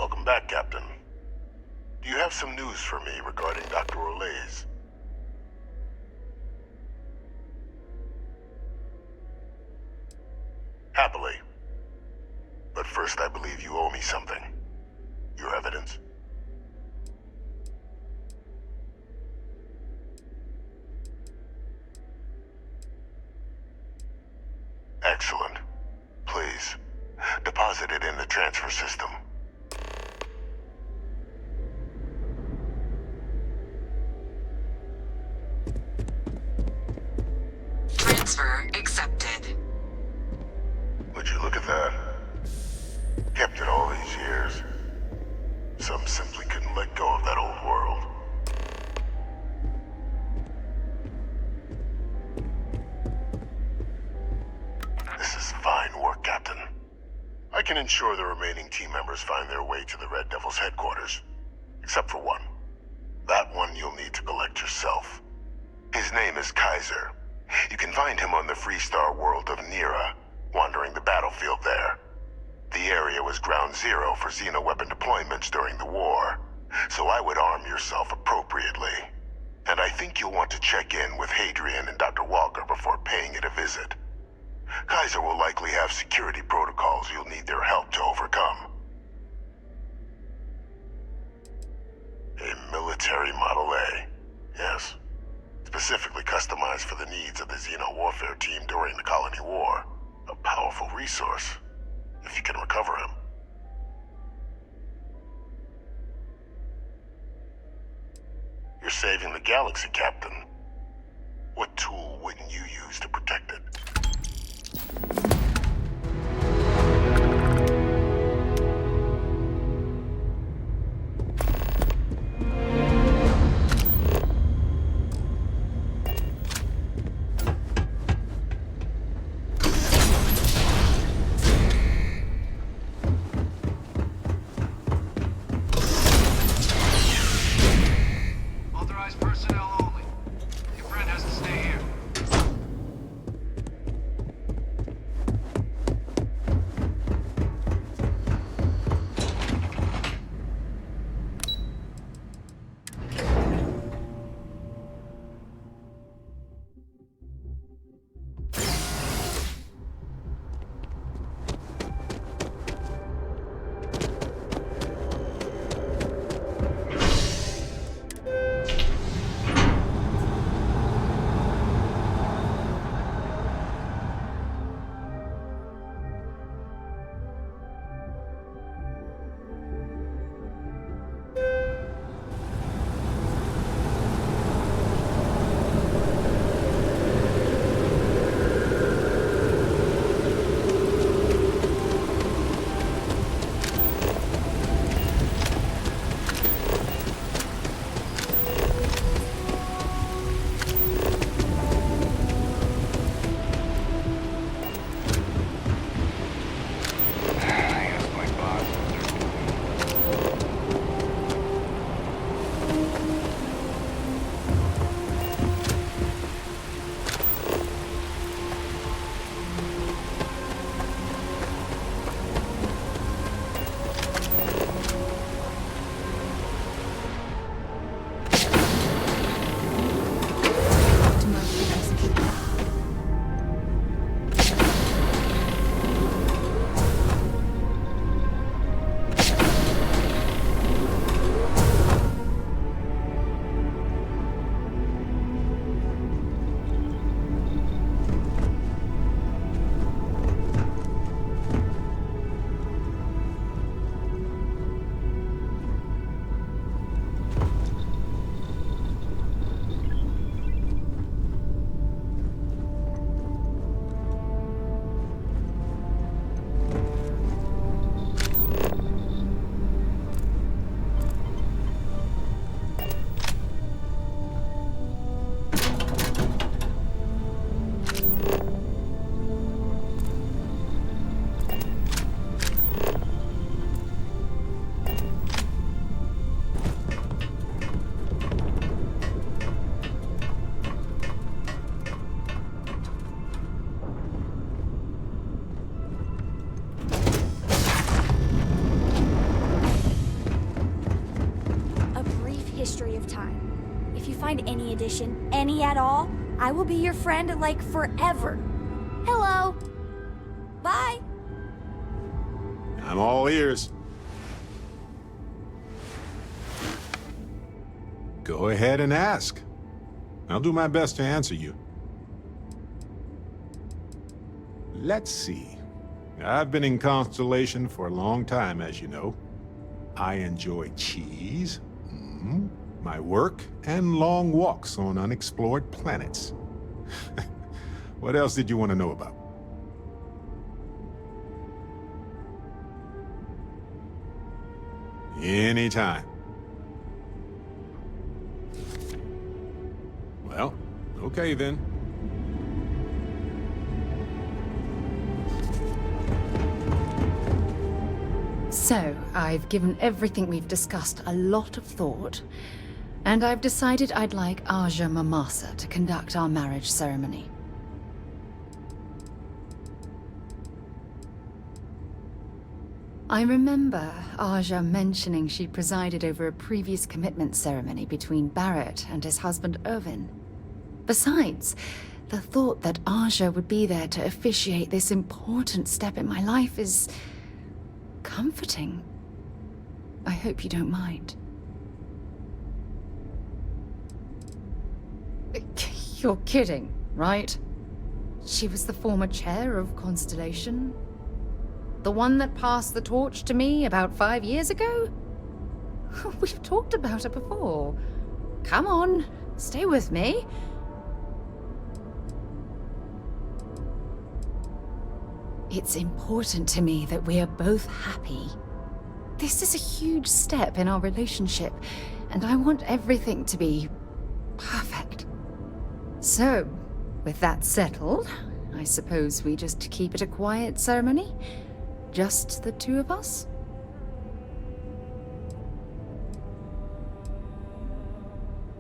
Welcome back, Captain. Do you have some news for me regarding Dr. Olays? Happily. But first, I believe you owe me something. Your evidence? deposited in the transfer system. Transfer accepted. Would you look at that? Kept it all these years. Some simply couldn't let go of that old world. This is fine work, Captain. I can ensure the remaining team members find their way to the Red Devil's headquarters. Except for one. That one you'll need to collect yourself. His name is Kaiser. You can find him on the Freestar world of Nira, wandering the battlefield there. The area was ground zero for xeno-weapon deployments during the war, so I would arm yourself appropriately. And I think you'll want to check in with Hadrian and Dr. Walker before paying it a visit. Kaiser will likely have security protocols you'll need their help to overcome. A military Model A, yes. Specifically customized for the needs of the Xeno warfare team during the Colony War. A powerful resource, if you can recover him. You're saving the galaxy, Captain. What tool wouldn't you use to protect it? Authorized personnel only. Your friend has to stay here. history of time. If you find any addition, any at all, I will be your friend, like, forever. Hello. Bye. I'm all ears. Go ahead and ask. I'll do my best to answer you. Let's see. I've been in Constellation for a long time, as you know. I enjoy cheese, my work, and long walks on unexplored planets. What else did you want to know about? Anytime. Well, okay then. So, I've given everything we've discussed a lot of thought, and I've decided I'd like Aja Mamasa to conduct our marriage ceremony. I remember Aja mentioning she presided over a previous commitment ceremony between Barrett and his husband Irvin. Besides, the thought that Aja would be there to officiate this important step in my life is comforting. I hope you don't mind. You're kidding, right? She was the former chair of Constellation? The one that passed the torch to me about 5 years ago? We've talked about her before. Come on, stay with me. It's important to me that we are both happy. This is a huge step in our relationship, and I want everything to be perfect. So, with that settled, I suppose we just keep it a quiet ceremony? Just the two of us?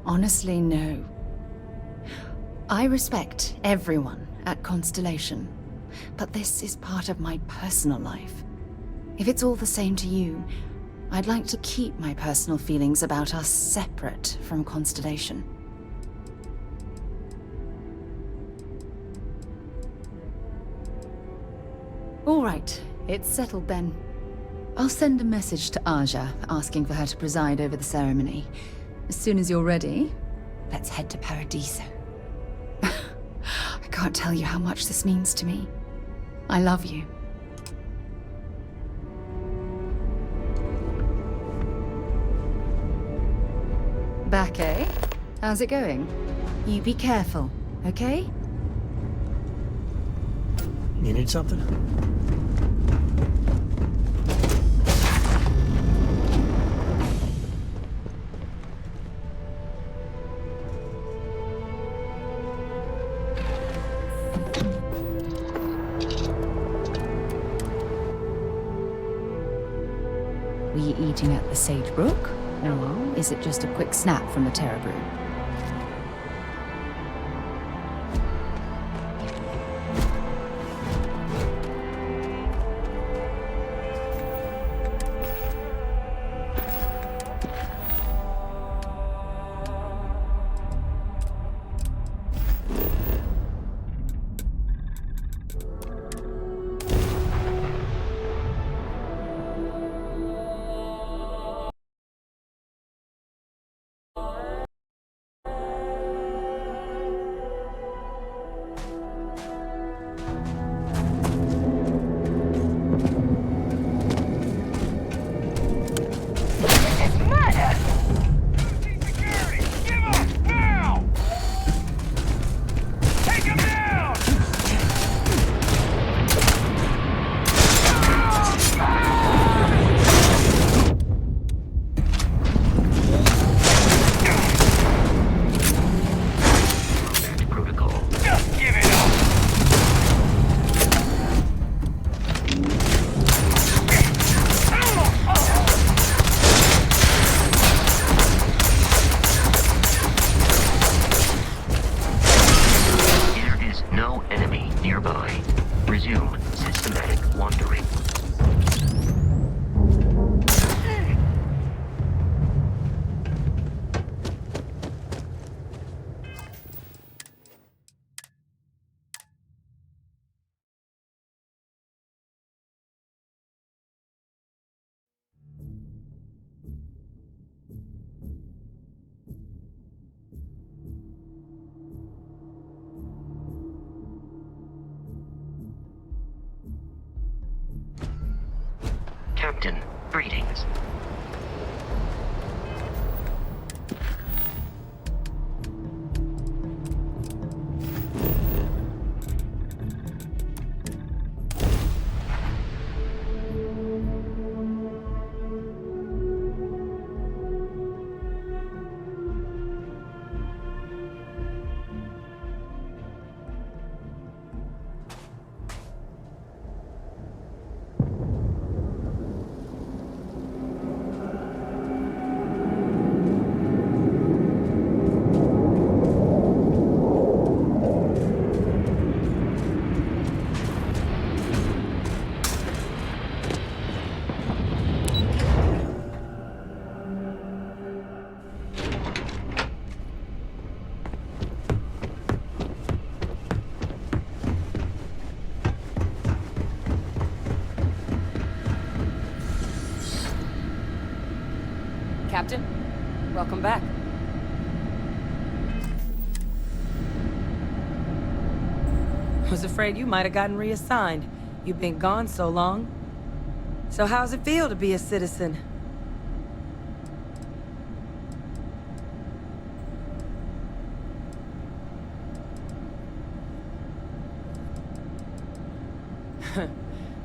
Honestly, no. I respect everyone at Constellation, but this is part of my personal life. If it's all the same to you, I'd like to keep my personal feelings about us separate from Constellation. All right, it's settled then. I'll send a message to Aja asking for her to preside over the ceremony. As soon as you're ready, let's head to Paradiso. I can't tell you how much this means to me. I love you. Back, eh? How's it going? You be careful, okay? You need something? Were you eating at the Sage Brook? Or is it just a quick snap from the Terror Brew? Captain. Greetings. Captain, welcome back. Was afraid you might have gotten reassigned. You've been gone so long. So how's it feel to be a citizen?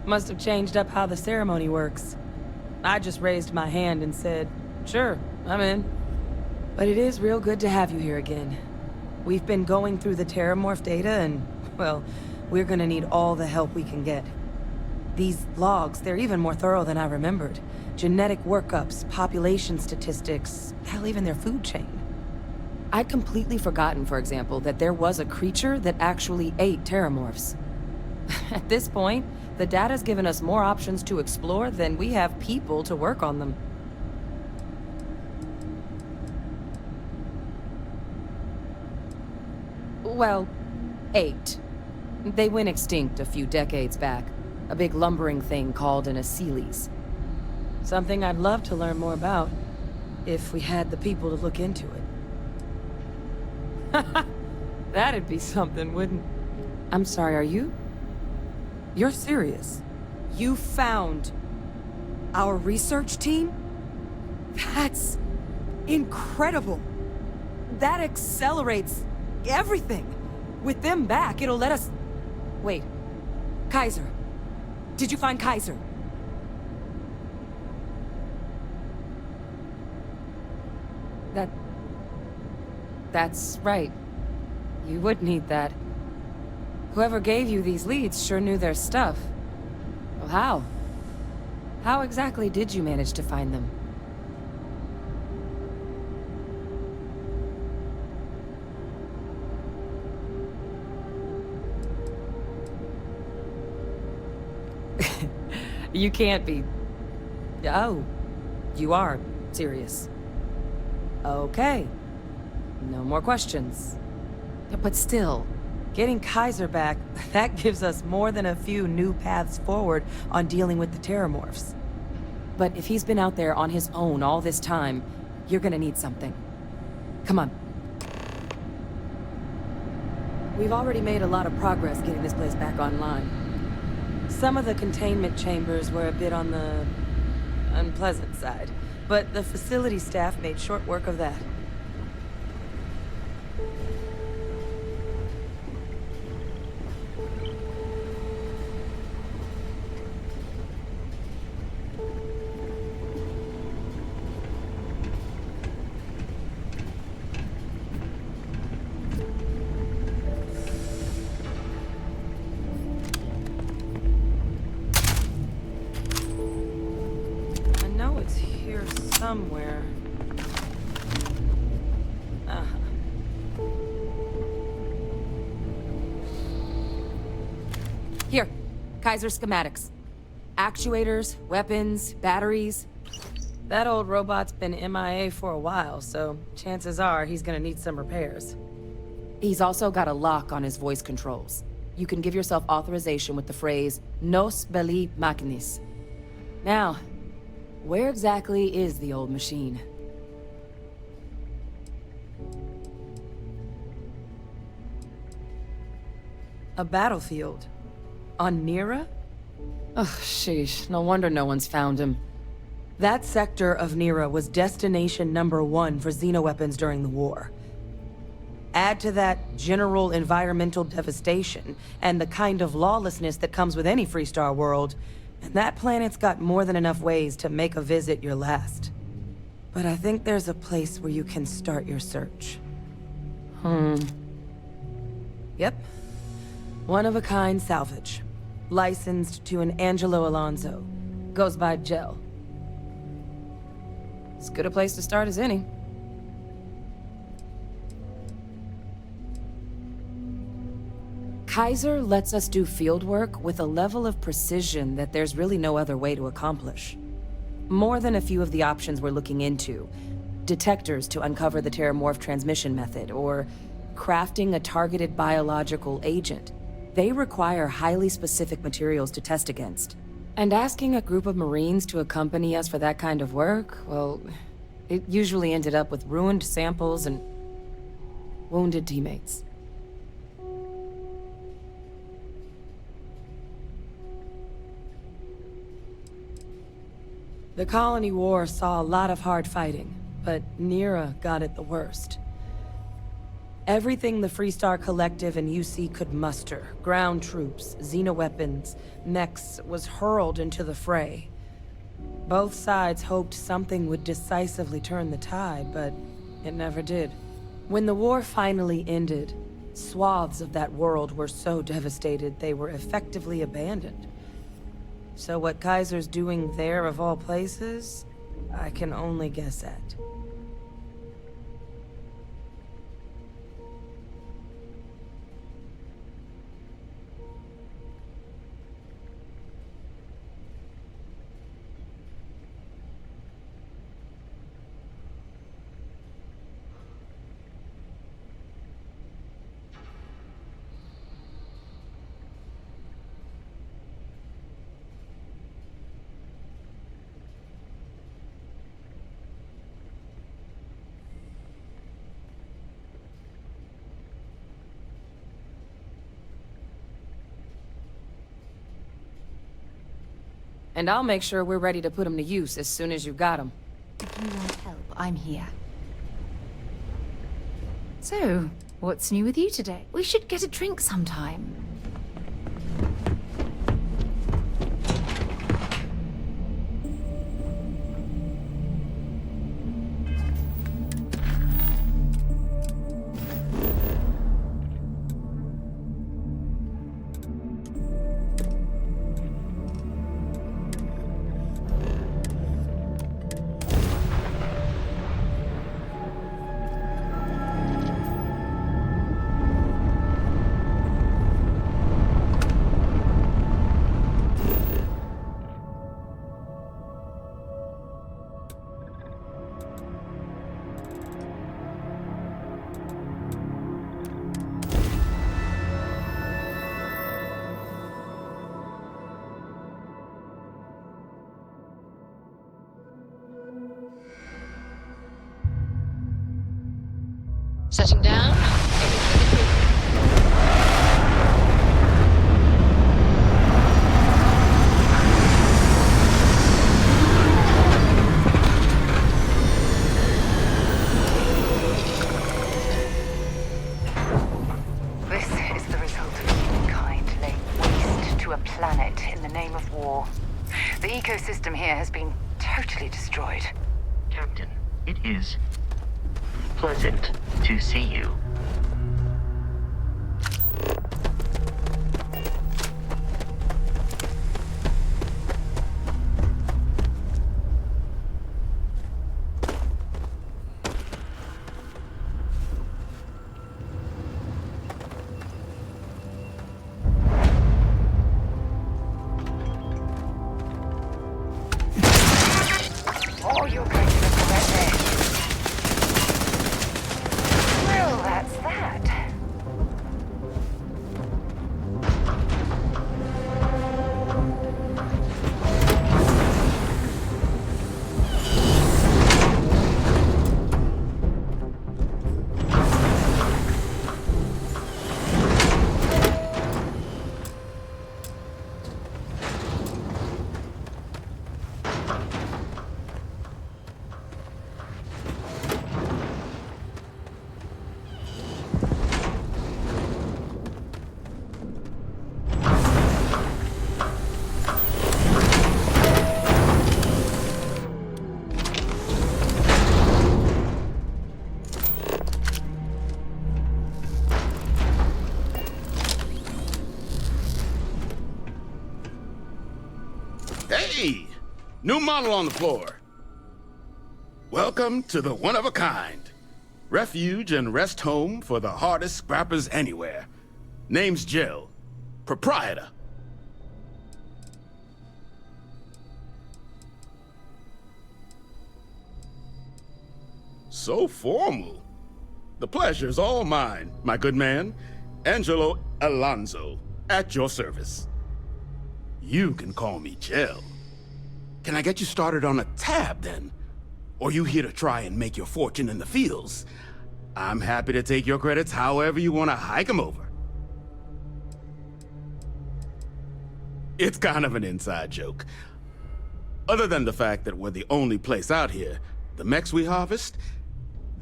Must have changed up how the ceremony works. I just raised my hand and said, sure, I'm in. But it is real good to have you here again. We've been going through the Terramorph data and, well, we're gonna need all the help we can get. These logs, they're even more thorough than I remembered. Genetic workups, population statistics, hell, even their food chain. I'd completely forgotten, for example, that there was a creature that actually ate Terramorphs. At this point, the data's given us more options to explore than we have people to work on them. Well, 8. They went extinct a few decades back. A big lumbering thing called an Aceles. Something I'd love to learn more about, if we had the people to look into it. That'd be something, wouldn't... I'm sorry, are you? You're serious? You found our research team? That's incredible. That accelerates everything. With them back, it'll let us... Wait. Kaiser. Did you find Kaiser? That's right. You would need that. Whoever gave you these leads sure knew their stuff. Well, how? How exactly did you manage to find them? You can't be... Oh, you are serious. Okay. No more questions. But still, getting Kaiser back, that gives us more than a few new paths forward on dealing with the Terramorphs. But if he's been out there on his own all this time, you're gonna need something. Come on. We've already made a lot of progress getting this place back online. Some of the containment chambers were a bit on the unpleasant side, but the facility staff made short work of that. Somewhere. Here, Kaiser schematics. Actuators, weapons, batteries. That old robot's been MIA for a while, so chances are he's gonna need some repairs. He's also got a lock on his voice controls. You can give yourself authorization with the phrase, Nos belli machinis. Now, where exactly is the old machine? A battlefield? On Nira? Oh, sheesh. No wonder no one's found him. That sector of Nera was destination #1 for xenoweapons during the war. Add to that general environmental devastation and the kind of lawlessness that comes with any Freestar world, and that planet's got more than enough ways to make a visit your last. But I think there's a place where you can start your search. Yep. One-of-a-kind salvage. Licensed to an Angelo Alonso. Goes by Gel. As good a place to start as any. Kaiser lets us do field work with a level of precision that there's really no other way to accomplish. More than a few of the options we're looking into. Detectors to uncover the Terramorph transmission method, or crafting a targeted biological agent. They require highly specific materials to test against. And asking a group of Marines to accompany us for that kind of work, well, it usually ended up with ruined samples and wounded teammates. The Colony War saw a lot of hard fighting, but Nera got it the worst. Everything the Freestar Collective and UC could muster, ground troops, xenoweapons, mechs, was hurled into the fray. Both sides hoped something would decisively turn the tide, but it never did. When the war finally ended, swaths of that world were so devastated they were effectively abandoned. So what Kaiser's doing there of all places, I can only guess at. And I'll make sure we're ready to put them to use as soon as you've got them. If you want help, I'm here. So, what's new with you today? We should get a drink sometime. Setting down. This is the result of humankind laying waste to a planet in the name of war. The ecosystem here has been totally destroyed. Captain, it is pleasant to see you. Oh, you're going to regret this. Well, that's that. Hey! New model on the floor. Welcome to the one-of-a-kind. Refuge and rest home for the hardest scrappers anywhere. Name's Jill. Proprietor. So formal. The pleasure's all mine, my good man. Angelo Alonso, at your service. You can call me Jill. Can I get you started on a tab, then? Or you here to try and make your fortune in the fields? I'm happy to take your credits however you want to hike them over. It's kind of an inside joke. Other than the fact that we're the only place out here, the mechs we harvest,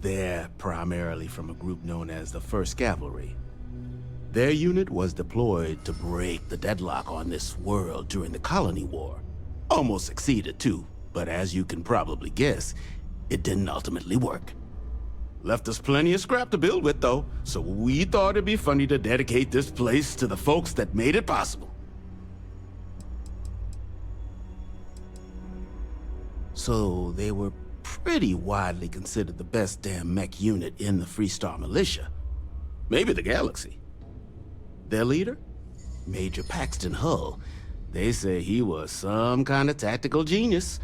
they're primarily from a group known as the 1st Cavalry. Their unit was deployed to break the deadlock on this world during the Colony War. Almost succeeded too, but as you can probably guess, it didn't ultimately work. Left us plenty of scrap to build with though, so we thought it'd be funny to dedicate this place to the folks that made it possible. So they were pretty widely considered the best damn mech unit in the Freestar Militia. Maybe the galaxy. Their leader? Major Paxton Hull. They say he was some kind of tactical genius.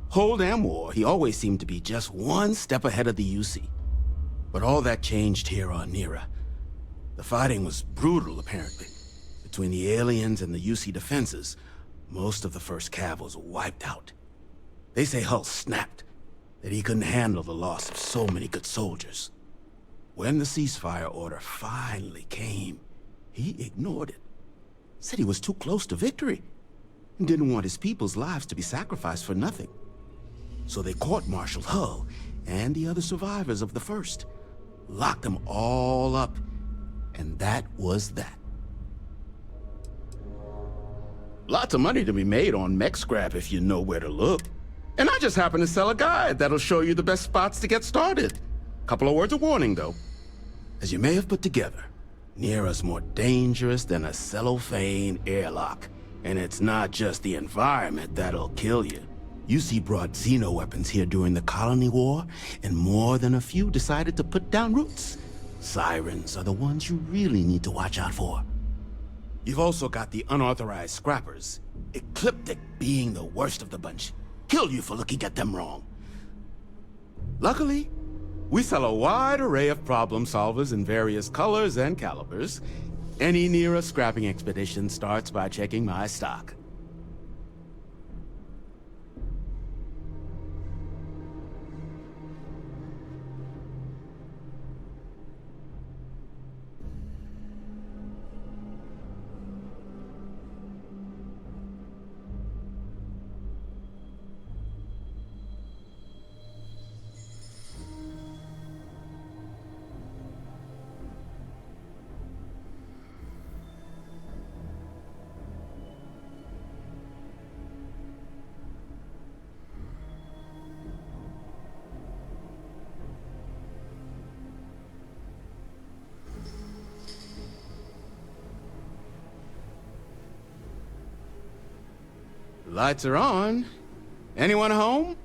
Whole damn war, he always seemed to be just one step ahead of the UC. But all that changed here on Nera. The fighting was brutal, apparently. Between the aliens and the UC defenses, most of the 1st Cav was wiped out. They say Hull snapped, that he couldn't handle the loss of so many good soldiers. When the ceasefire order finally came, he ignored it. Said he was too close to victory, and didn't want his people's lives to be sacrificed for nothing. So they court-martialed Hull and the other survivors of the 1st, locked them all up, and that was that. Lots of money to be made on mech scrap if you know where to look. And I just happen to sell a guide that'll show you the best spots to get started. Couple of words of warning, though. As you may have put together, Nera's more dangerous than a cellophane airlock. And it's not just the environment that'll kill you. UC brought xeno-weapons here during the Colony War, and more than a few decided to put down roots. Sirens are the ones you really need to watch out for. You've also got the unauthorized scrappers, Ecliptic being the worst of the bunch. Kill you for looking at them wrong. Luckily, we sell a wide array of problem solvers in various colors and calibers. Any Nera scrapping expedition starts by checking my stock. Lights are on. Anyone home?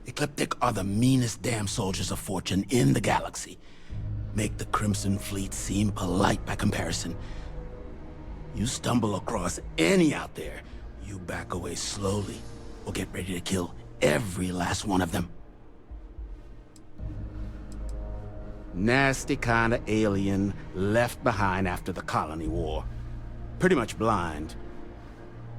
Ecliptic are the meanest damn soldiers of fortune in the galaxy. Make the Crimson Fleet seem polite by comparison. You stumble across any out there, you back away slowly, or get ready to kill every last one of them. Nasty kind of alien left behind after the Colony War. Pretty much blind.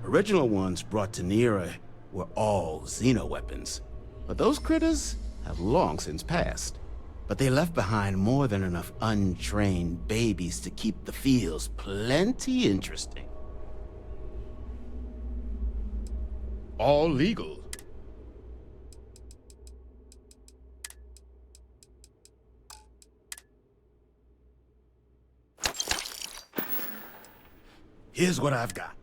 Original ones brought to Nera were all xeno-weapons, but those critters have long since passed. But they left behind more than enough untrained babies to keep the fields plenty interesting. All legal. Here's what I've got.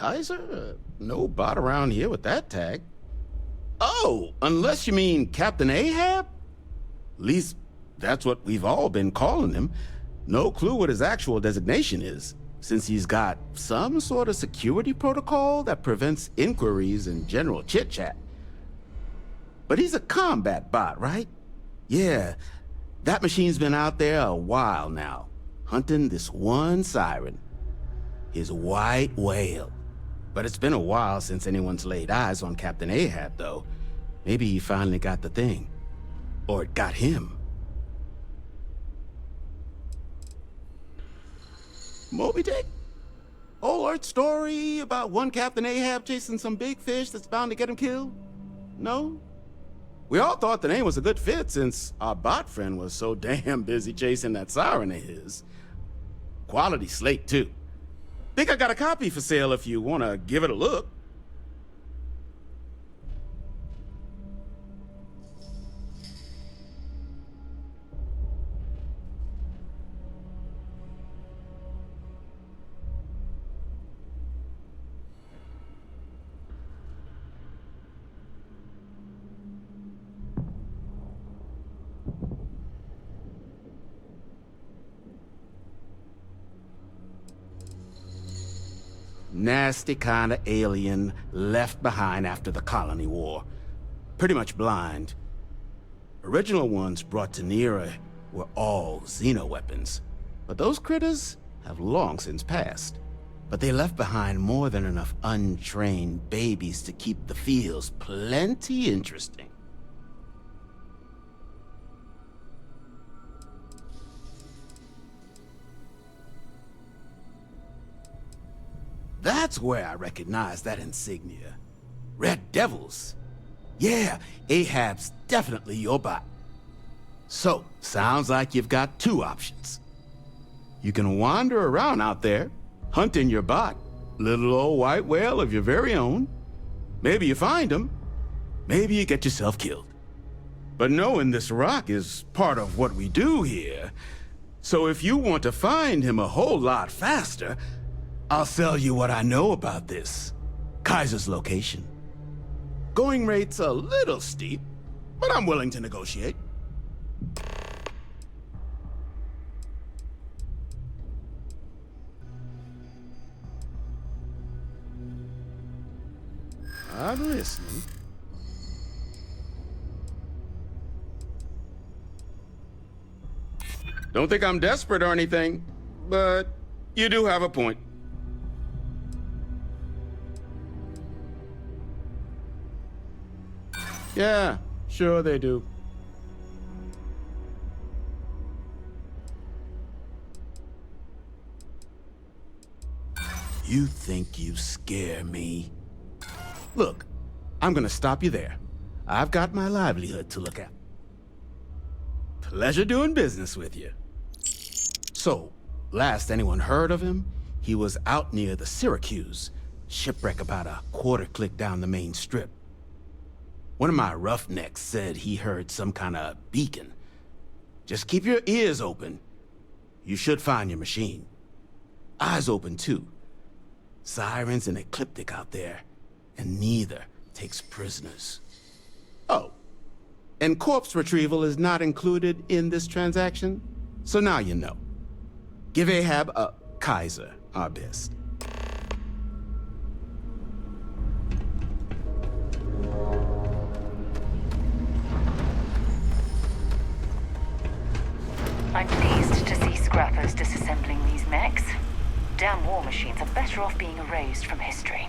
Kaiser? No bot around here with that tag. Oh, unless you mean Captain Ahab? At least, that's what we've all been calling him. No clue what his actual designation is, since he's got some sort of security protocol that prevents inquiries and general chit-chat. But he's a combat bot, right? Yeah, that machine's been out there a while now, hunting this one siren, his white whale. But it's been a while since anyone's laid eyes on Captain Ahab, though. Maybe he finally got the thing. Or it got him. Moby Dick? Whole Earth story about one Captain Ahab chasing some big fish that's bound to get him killed? No? We all thought the name was a good fit since our bot friend was so damn busy chasing that siren of his. Quality slate, too. Think I got a copy for sale if you want to give it a look. Nasty kind of alien left behind after the colony war. Pretty much blind. Original ones brought to Nera were all xeno-weapons, but those critters have long since passed. But they left behind more than enough untrained babies to keep the fields plenty interesting. That's where I recognize that insignia. Red Devils. Yeah, Ahab's definitely your bot. So, sounds like you've got two options. You can wander around out there, hunting your bot, little old white whale of your very own. Maybe you find him, maybe you get yourself killed. But knowing this rock is part of what we do here. So if you want to find him a whole lot faster, I'll sell you what I know about this. Kaiser's location. Going rate's a little steep, but I'm willing to negotiate. I'm listening. Don't think I'm desperate or anything, but you do have a point. Yeah, sure they do. You think you scare me? Look, I'm gonna stop you there. I've got my livelihood to look at. Pleasure doing business with you. So, last anyone heard of him, he was out near the Syracuse, shipwreck about a quarter click down the main strip. One of my roughnecks said he heard some kind of beacon. Just keep your ears open. You should find your machine. Eyes open, too. Sirens and ecliptic out there, and neither takes prisoners. Oh, and corpse retrieval is not included in this transaction, so now you know. Give Ahab a Kaiser our best. I'm pleased to see scrappers disassembling these mechs. Damn war machines are better off being erased from history.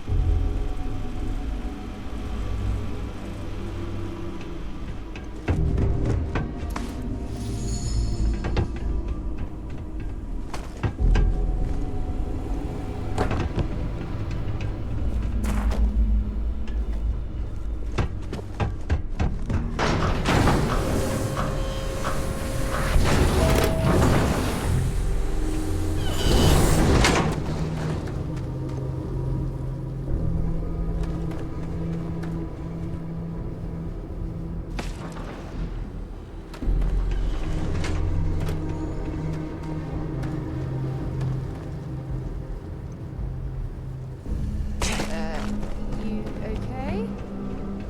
You okay?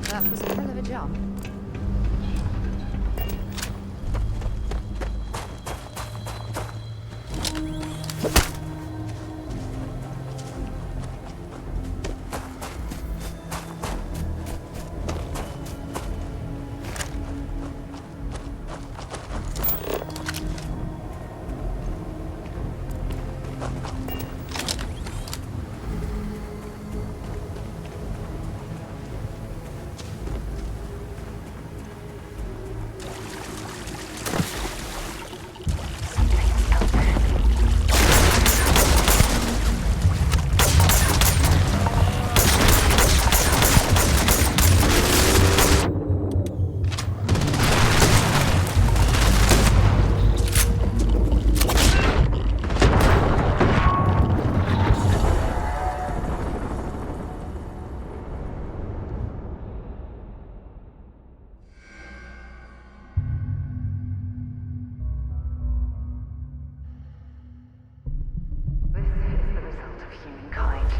That was a hell of a jump.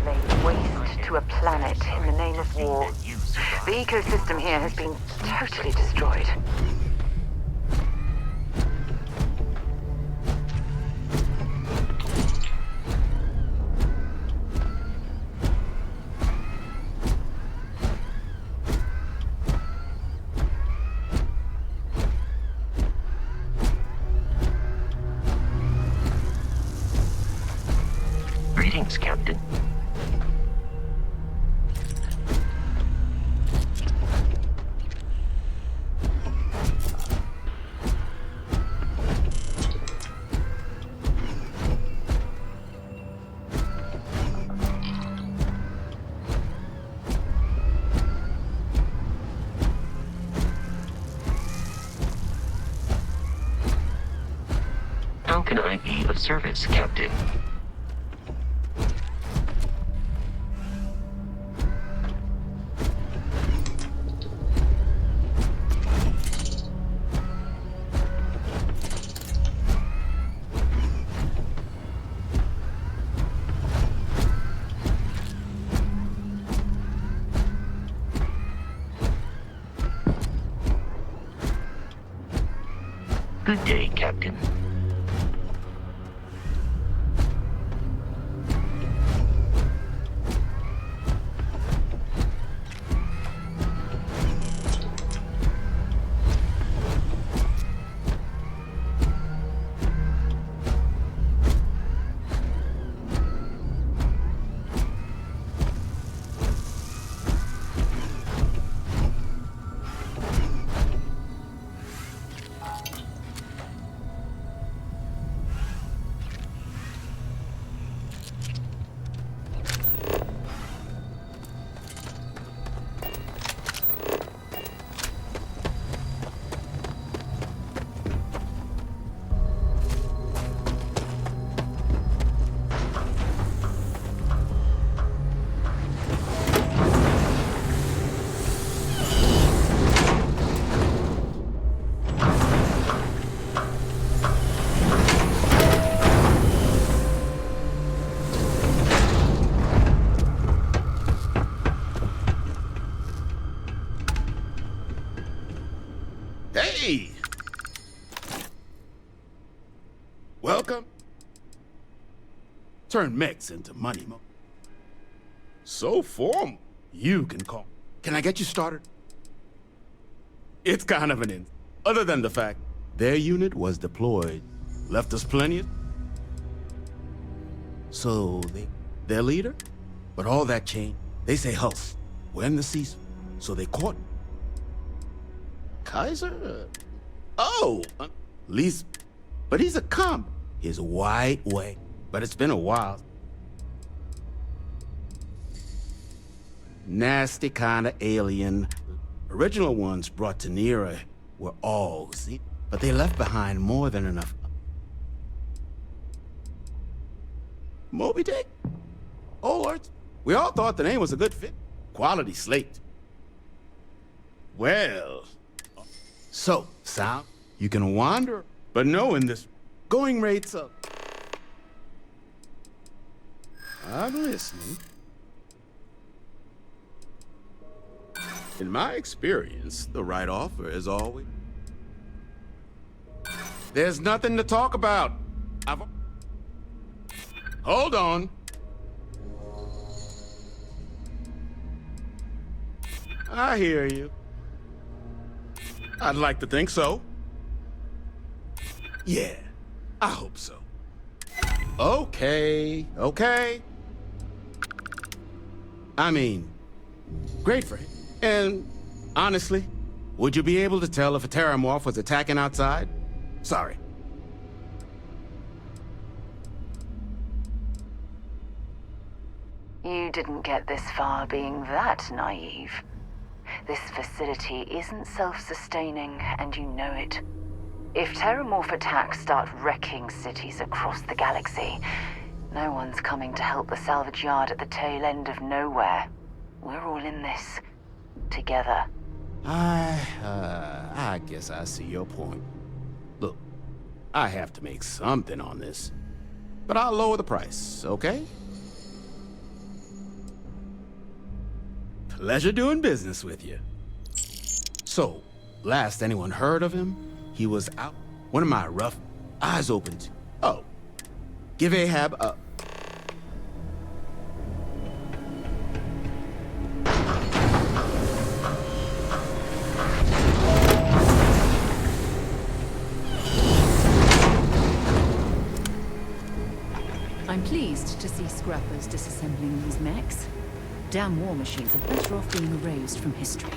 Laid waste to a planet in the name of war. The ecosystem here has been totally destroyed. Greetings, Captain. How can I be of service, Captain? Good day, Captain. Hey! Welcome. Turn mechs into money mo. So formal. You can call. Can I get you started? It's kind of an in. Other than the fact their unit was deployed, left us plenty of. So their leader? But all that changed. They say Hulse. We're in the season. So they caught. Kaiser? Oh! Least. But he's a comp. His white way. But it's been a while. Nasty kind of alien. Original ones brought to Nera were all, see? But they left behind more than enough. Moby Dick? Oh, Lord. We all thought the name was a good fit. Quality slate. Well. So, sound, you can wander, but knowing this going rates up. I'm listening. In my experience, the right offer is always... There's nothing to talk about. Hold on. I hear you. I'd like to think so. Yeah, I hope so. Okay. I mean, great for him. And honestly, would you be able to tell if a Terramorph was attacking outside? Sorry. You didn't get this far being that naive. This facility isn't self-sustaining, and you know it. If Terramorph attacks start wrecking cities across the galaxy, no one's coming to help the salvage yard at the tail end of nowhere. We're all in this. Together. I guess I see your point. Look, I have to make something on this. But I'll lower the price, okay? Pleasure doing business with you. So, last anyone heard of him, he was out. One of my rough eyes opened. Oh, give Ahab a... I'm pleased to see scrappers disassembling these mechs. Damn war machines are better off being erased from history.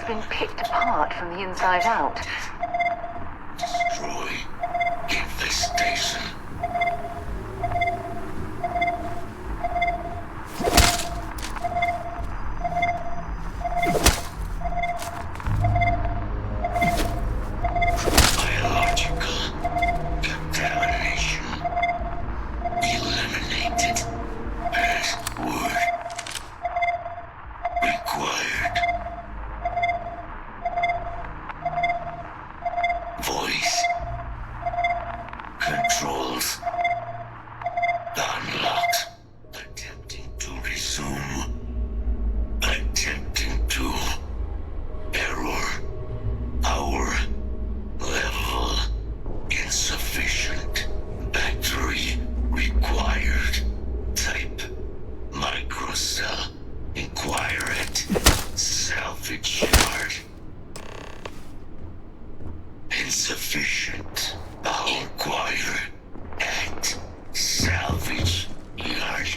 been picked apart from the inside out. Destroy infestation. Biological contamination. Eliminated. Password required. Voice controls unlocked. Attempting to resume. Attempting to. Error. Power level insufficient. Battery required. Type microcell. Inquire it. Salvage yard. Insufficient. Inquire at salvage yard.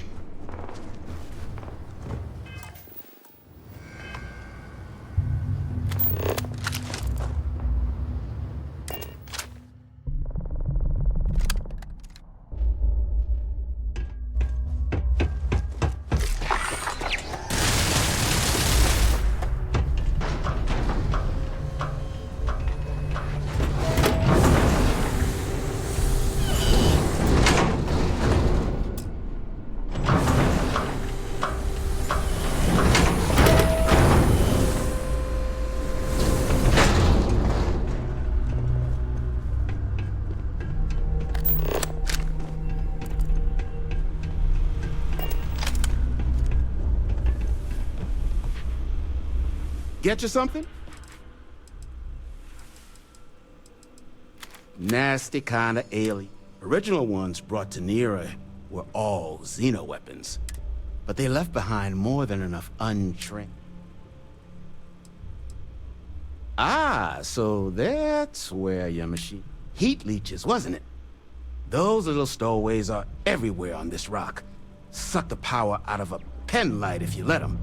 Get you something? Nasty kind of alien. Original ones brought to Nera were all Xeno weapons, but they left behind more than enough untrained. Ah, so that's where your machine... Heat leeches, wasn't it? Those little stowaways are everywhere on this rock. Suck the power out of a pen light if you let them.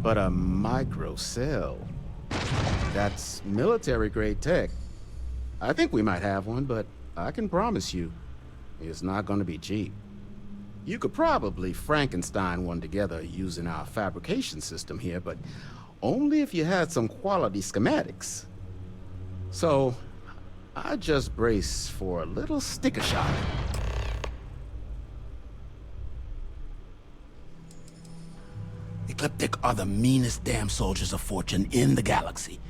But a microcell, that's military-grade tech. I think we might have one, but I can promise you, it's not gonna be cheap. You could probably Frankenstein one together using our fabrication system here, but only if you had some quality schematics. So, I just brace for a little sticker shock. Ecliptic are the meanest damn soldiers of fortune in the galaxy.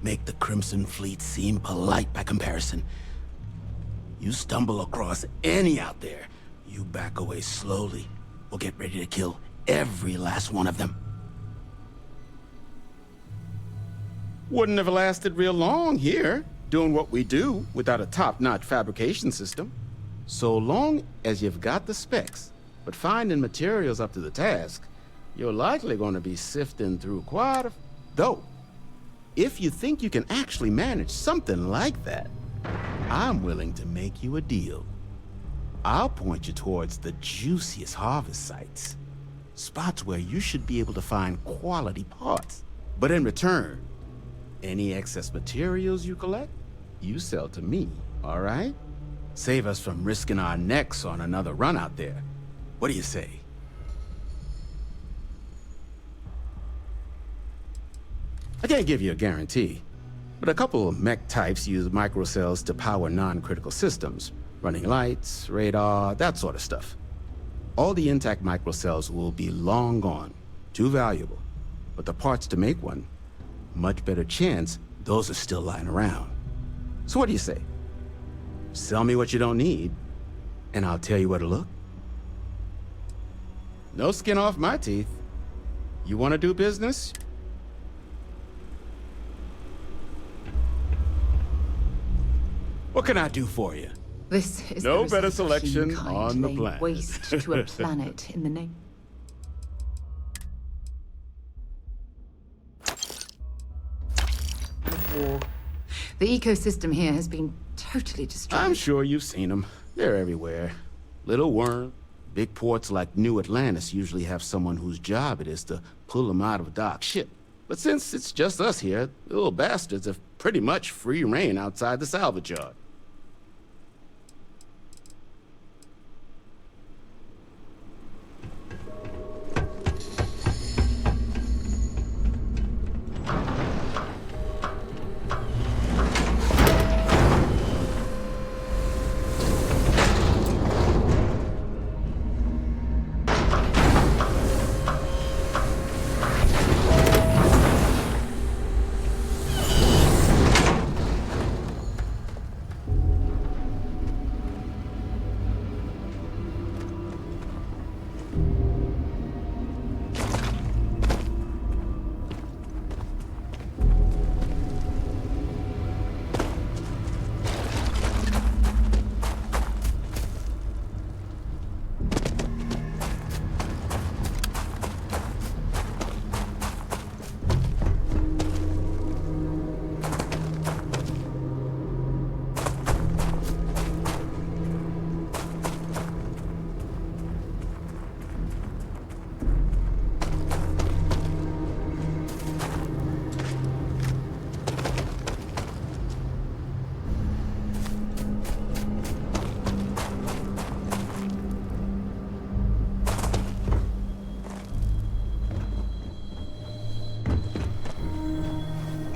Make the Crimson Fleet seem polite by comparison. You stumble across any out there, you back away slowly, or get ready to kill every last one of them. Wouldn't have lasted real long here, doing what we do without a top-notch fabrication system. So long as you've got the specs, but finding materials up to the task, you're likely going to be sifting through quite a... Though, if you think you can actually manage something like that, I'm willing to make you a deal. I'll point you towards the juiciest harvest sites. Spots where you should be able to find quality parts. But in return, any excess materials you collect, you sell to me, all right? Save us from risking our necks on another run out there. What do you say? I can't give you a guarantee, but a couple of mech types use microcells to power non-critical systems, running lights, radar, that sort of stuff. All the intact microcells will be long gone, too valuable, but the parts to make one, much better chance those are still lying around. So what do you say? Sell me what you don't need, and I'll tell you where to look. No skin off my teeth. You want to do business? What can I do for you? This is No the better result of selection humankind on the laying planet. waste to a planet in the name. of war. The ecosystem here has been totally destroyed. I'm sure you've seen them. They're everywhere. Little worm. Big ports like New Atlantis usually have someone whose job it is to pull them out of a dock ship. But since it's just us here, the little bastards have pretty much free reign outside the salvage yard.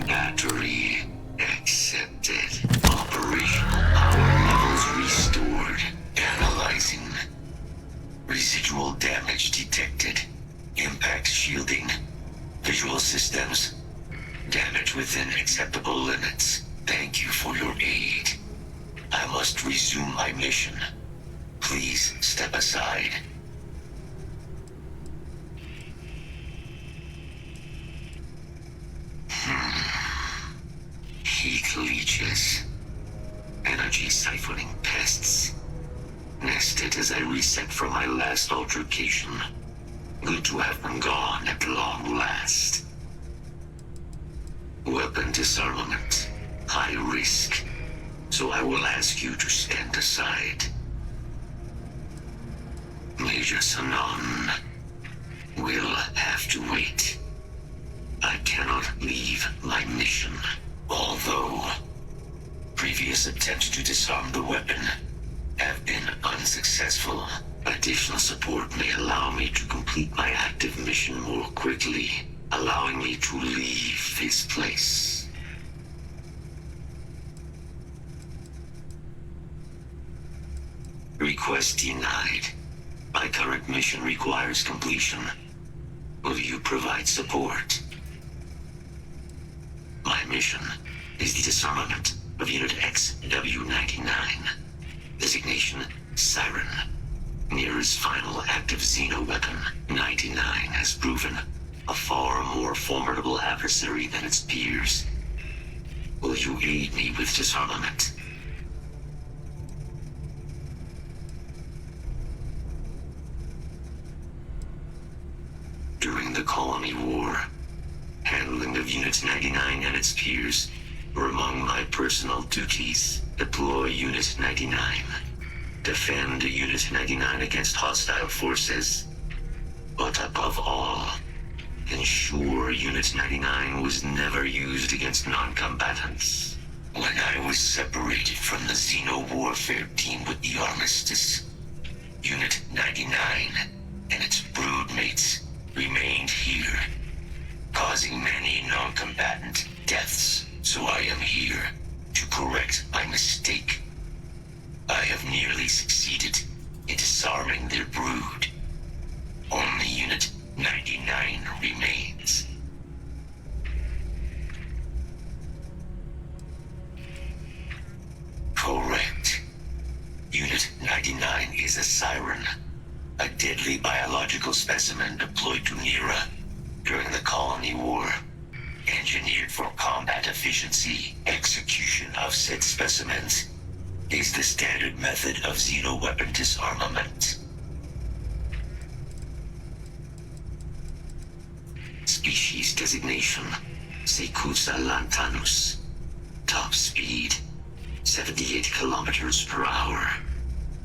Battery accepted. Operational power levels restored. Analyzing. Residual damage detected. Impact shielding. Visual systems. Damage within acceptable limits. Thank you for your aid. I must resume my mission. Please step aside. Heat leeches. Energy siphoning pests. Nested as I reset from my last altercation. Good to have them gone at long last. Weapon disarmament. High risk. So I will ask you to stand aside. Major Sanon will have to wait. I cannot leave my mission. Although previous attempts to disarm the weapon have been unsuccessful, additional support may allow me to complete my active mission more quickly, allowing me to leave this place. Request denied. My current mission requires completion. Will you provide support? My mission is the disarmament of Unit XW-99. Designation, Siren. Nearest final active Xeno weapon, 99 has proven a far more formidable adversary than its peers. Will you aid me with disarmament? During the Colony War, handling of Unit 99 and its peers were among my personal duties. Deploy Unit 99. Defend Unit 99 against hostile forces. But above all, ensure Unit 99 was never used against non-combatants. When I was separated from the Xeno warfare team with the Armistice, Unit 99 and its broodmates remained here, causing many non-combatant deaths. So I am here to correct my mistake. I have nearly succeeded in disarming their brood. Only Unit 99 remains. Correct. Unit 99 is a Siren, a deadly biological specimen deployed to Nera during the Colony War. Engineered for combat efficiency, execution of said specimens is the standard method of Xeno weapon disarmament. Species designation, Sekusa lantanus. Top speed, 78 kilometers per hour.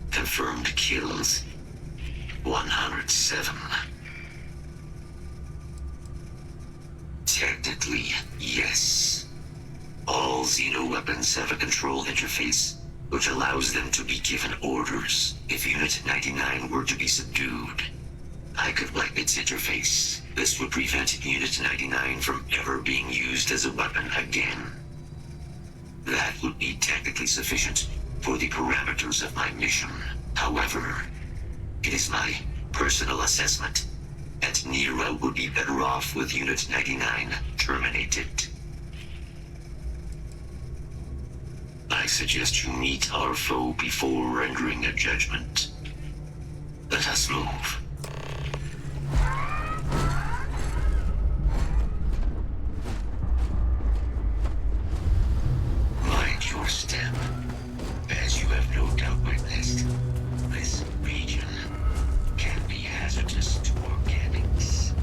Confirmed kills, 107. Technical Definitively, yes. All Xeno weapons have a control interface, which allows them to be given orders if Unit 99 were to be subdued. I could wipe its interface. This would prevent Unit 99 from ever being used as a weapon again. That would be technically sufficient for the parameters of my mission. However, it is my personal assessment that Nero would be better off with Unit 99 terminated. I suggest you meet our foe before rendering a judgment. Let us move. Mind your step. As you have no doubt witnessed, this region can be hazardous to organics.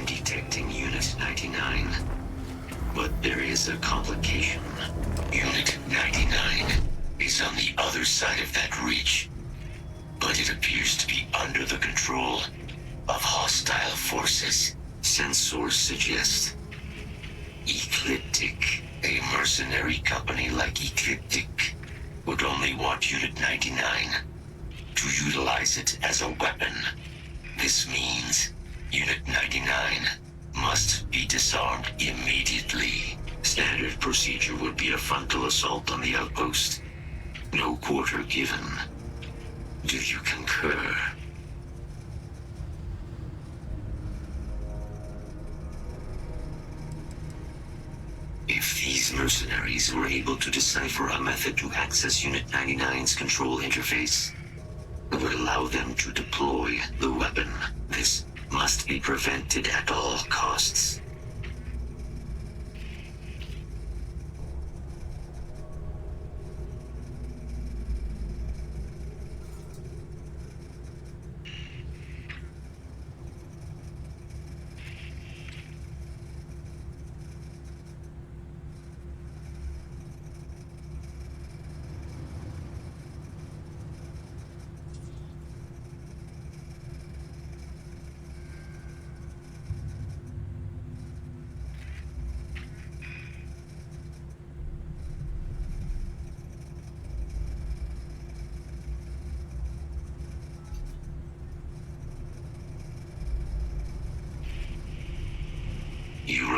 Detecting Unit 99. But there is a complication. Unit 99 is on the other side of that ridge. But it appears to be under the control of hostile forces. Sensors suggest Ecliptic, a mercenary company like Ecliptic, would only want Unit 99 to utilize it as a weapon. This means Unit 99 must be disarmed immediately. Standard procedure would be a frontal assault on the outpost. No quarter given. Do you concur? If these mercenaries were able to decipher a method to access Unit 99's control interface, it would allow them to deploy the weapon. This must be prevented at all costs.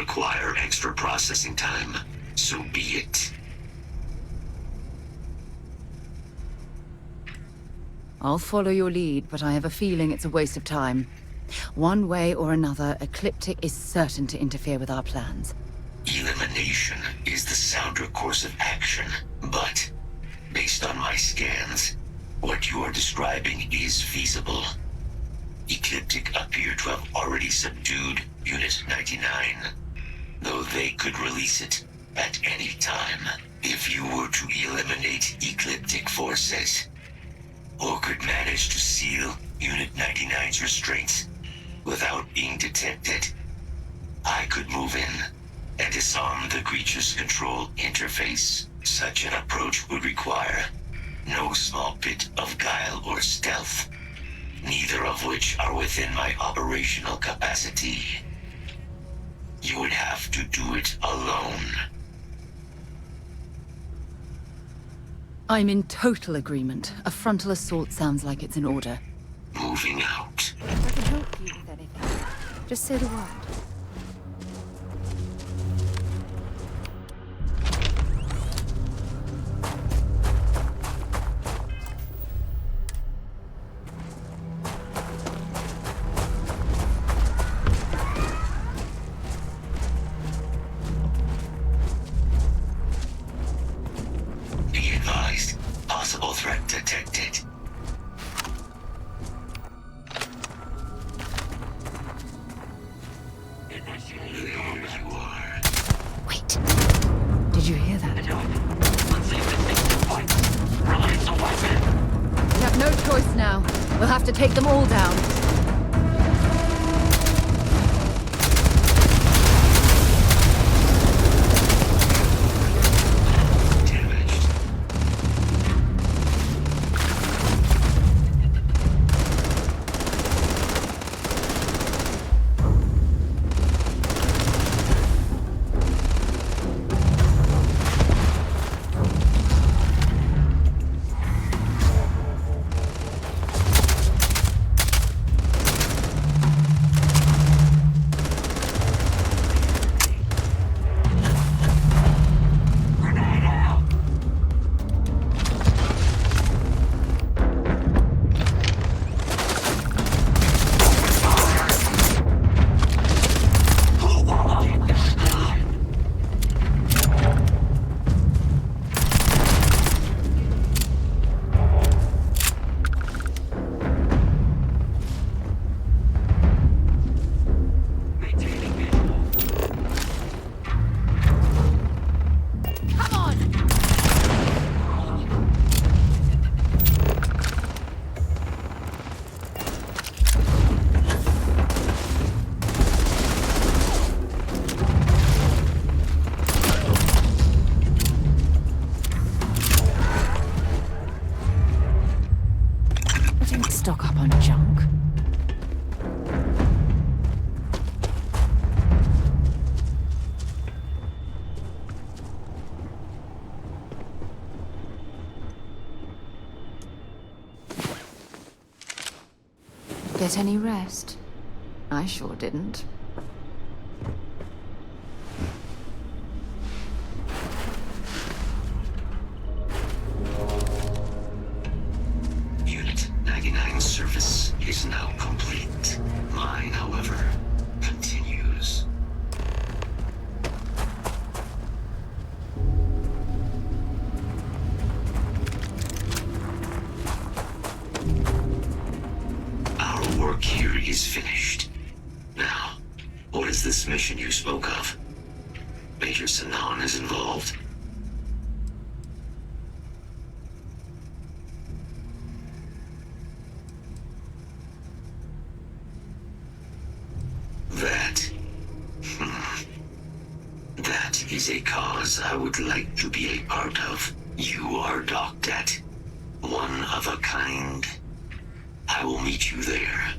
require extra processing time, so be it. I'll follow your lead, but I have a feeling it's a waste of time. One way or another, Ecliptic is certain to interfere with our plans. Elimination is the sounder course of action, but based on my scans, what you are describing is feasible. Ecliptic appear to have already subdued Unit 99, though they could release it at any time. If you were to eliminate Ecliptic forces, or could manage to seal Unit 99's restraints without being detected, I could move in and disarm the creature's control interface. Such an approach would require no small bit of guile or stealth, neither of which are within my operational capacity. You would have to do it alone. I'm in total agreement. A frontal assault sounds like it's in order. Moving out. If I can help you with anything, just say the word. Be advised. Possible threat detected. There you are. Wait. Did you hear that? We have no choice now. We'll have to take them all down. Damaged. Don't stock up on junk. Get any rest? I sure didn't. Unit 99's service is now complete. Mine, however, continues. Our work here is finished. Now, what is this mission you spoke of? Major Sanan is involved. That is a cause I would like to be a part of. You are docked at one of a kind. I will meet you there.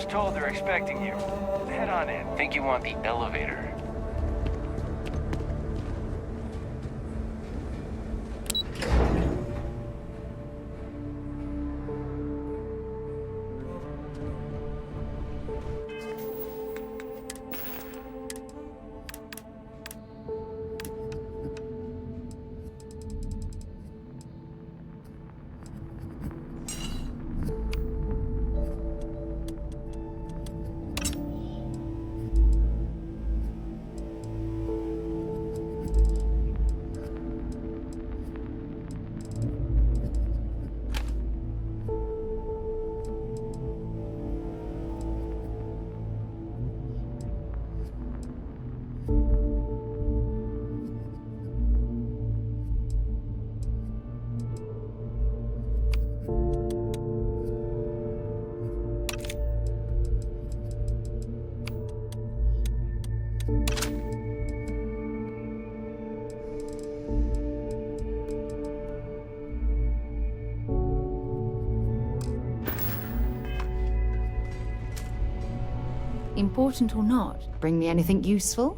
told they're expecting you. Head on in. Think you want the elevator? Important or not, bring me anything useful?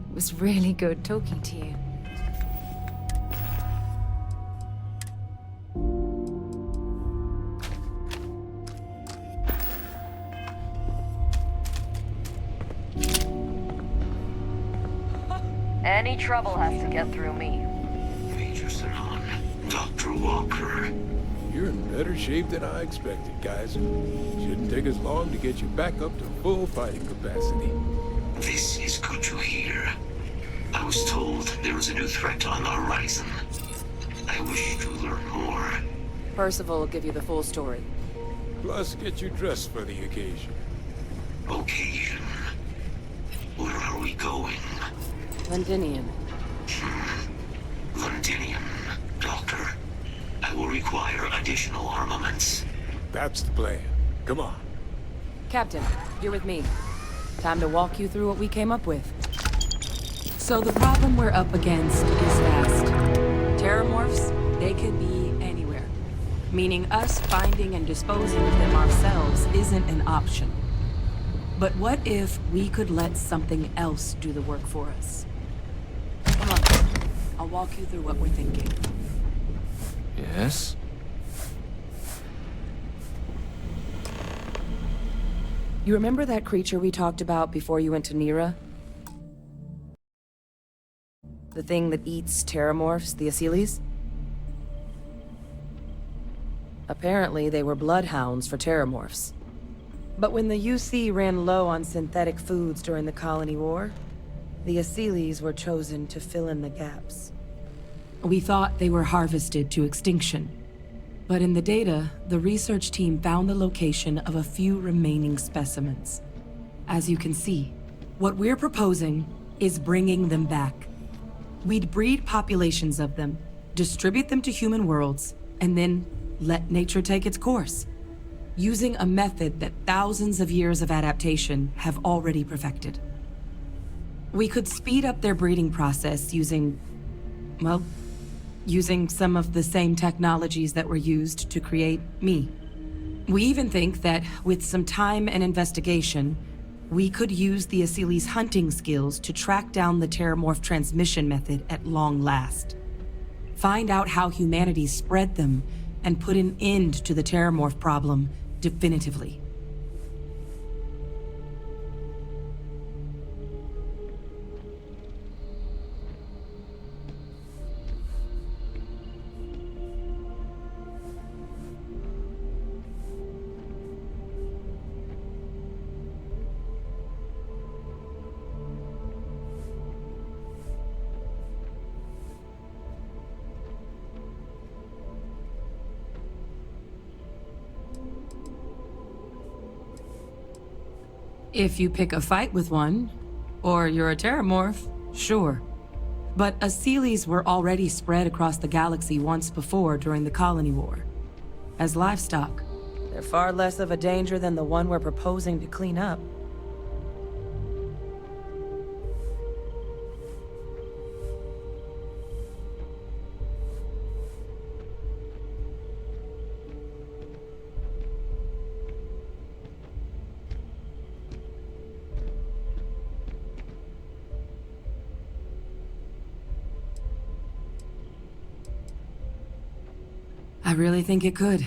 It was really good talking to you. Any trouble has to get through me. Major Saran, Dr. Walker. You're in better shape than I expected, Kaiser. Shouldn't take us long to get you back up to full fighting capacity. This is good to hear. I was told there was a new threat on the horizon. I wish to learn more. Percival will give you the full story. Plus, get you dressed for the occasion. Occasion. Where are we going? Londinium. Londinium, Doctor. I will require additional armaments. That's the plan. Come on. Captain, you're with me. Time to walk you through what we came up with. So the problem we're up against is vast. Terramorphs, they could be anywhere. Meaning us finding and disposing of them ourselves isn't an option. But what if we could let something else do the work for us? Come on, I'll walk you through what we're thinking. Yes? You remember that creature we talked about before you went to Nira? The thing that eats terramorphs, the Asylees? Apparently, they were bloodhounds for terramorphs. But when the UC ran low on synthetic foods during the Colony War, the Asylees were chosen to fill in the gaps. We thought they were harvested to extinction. But in the data, the research team found the location of a few remaining specimens. As you can see, what we're proposing is bringing them back. We'd breed populations of them, distribute them to human worlds, and then let nature take its course, using a method that thousands of years of adaptation have already perfected. We could speed up their breeding process using some of the same technologies that were used to create me. We even think that, with some time and investigation, we could use the Asili's hunting skills to track down the Terramorph transmission method at long last. Find out how humanity spread them, and put an end to the Terramorph problem definitively. If you pick a fight with one, or you're a Terramorph, sure. But Asilis were already spread across the galaxy once before during the Colony War. As livestock, they're far less of a danger than the one we're proposing to clean up. I really think it could.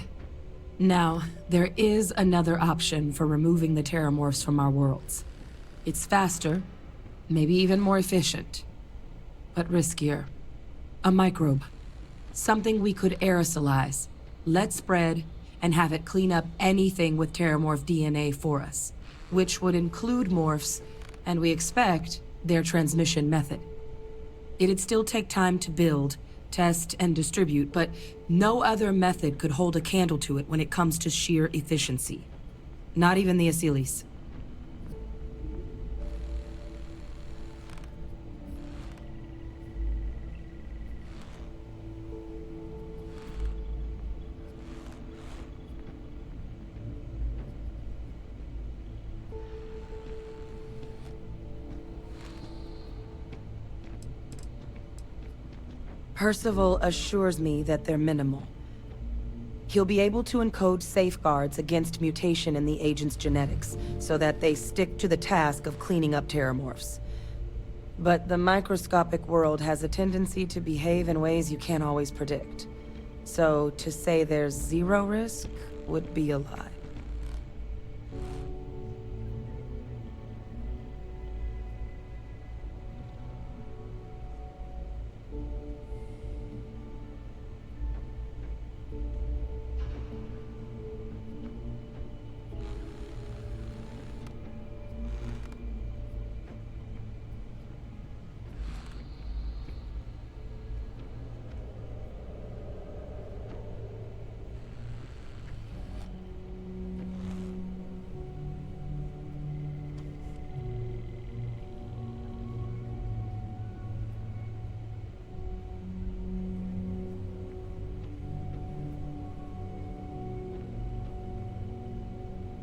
Now, there is another option for removing the Terramorphs from our worlds. It's faster, maybe even more efficient, but riskier. A microbe. Something we could aerosolize, let spread, and have it clean up anything with Terramorph DNA for us, which would include morphs, and we expect their transmission method. It'd still take time to build, test, and distribute, but no other method could hold a candle to it when it comes to sheer efficiency. Not even the Asilis. Percival assures me that they're minimal. He'll be able to encode safeguards against mutation in the agent's genetics, so that they stick to the task of cleaning up Terramorphs. But the microscopic world has a tendency to behave in ways you can't always predict. So to say there's zero risk would be a lie.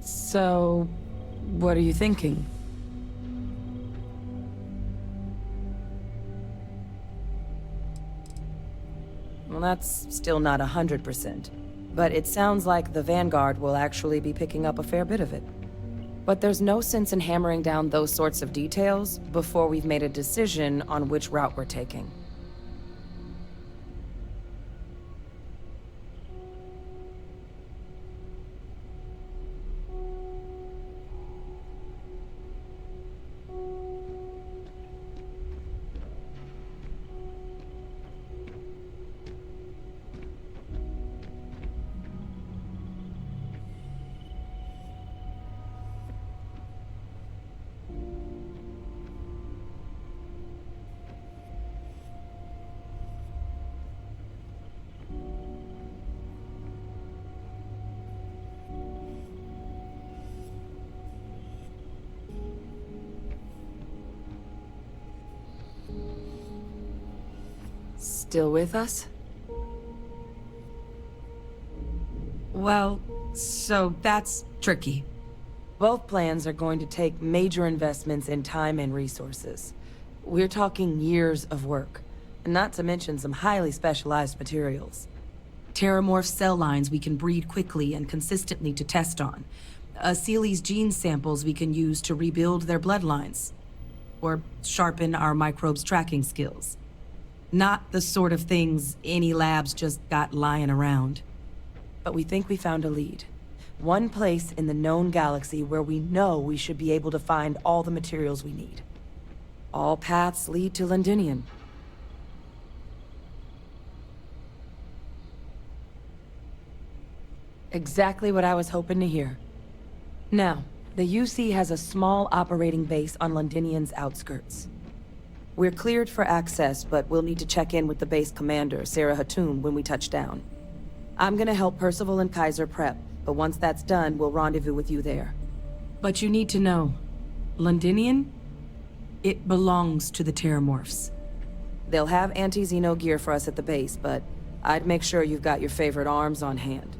So, what are you thinking? Well, that's still not 100%. But it sounds like the Vanguard will actually be picking up a fair bit of it. But there's no sense in hammering down those sorts of details before we've made a decision on which route we're taking. Still with us? Well, so that's tricky. Both plans are going to take major investments in time and resources. We're talking years of work, not to mention some highly specialized materials. Terramorph cell lines we can breed quickly and consistently to test on. Seely's gene samples we can use to rebuild their bloodlines. Or sharpen our microbes tracking skills. Not the sort of things any labs just got lying around. But we think we found a lead. One place in the known galaxy where we know we should be able to find all the materials we need. All paths lead to Londinium. Exactly what I was hoping to hear. Now, the UC has a small operating base on Londinium's outskirts. We're cleared for access, but we'll need to check in with the base commander, Sarah Hatoum, when we touch down. I'm gonna help Percival and Kaiser prep, but once that's done, we'll rendezvous with you there. But you need to know, Londinium, it belongs to the Terramorphs. They'll have anti-Xeno gear for us at the base, but I'd make sure you've got your favorite arms on hand.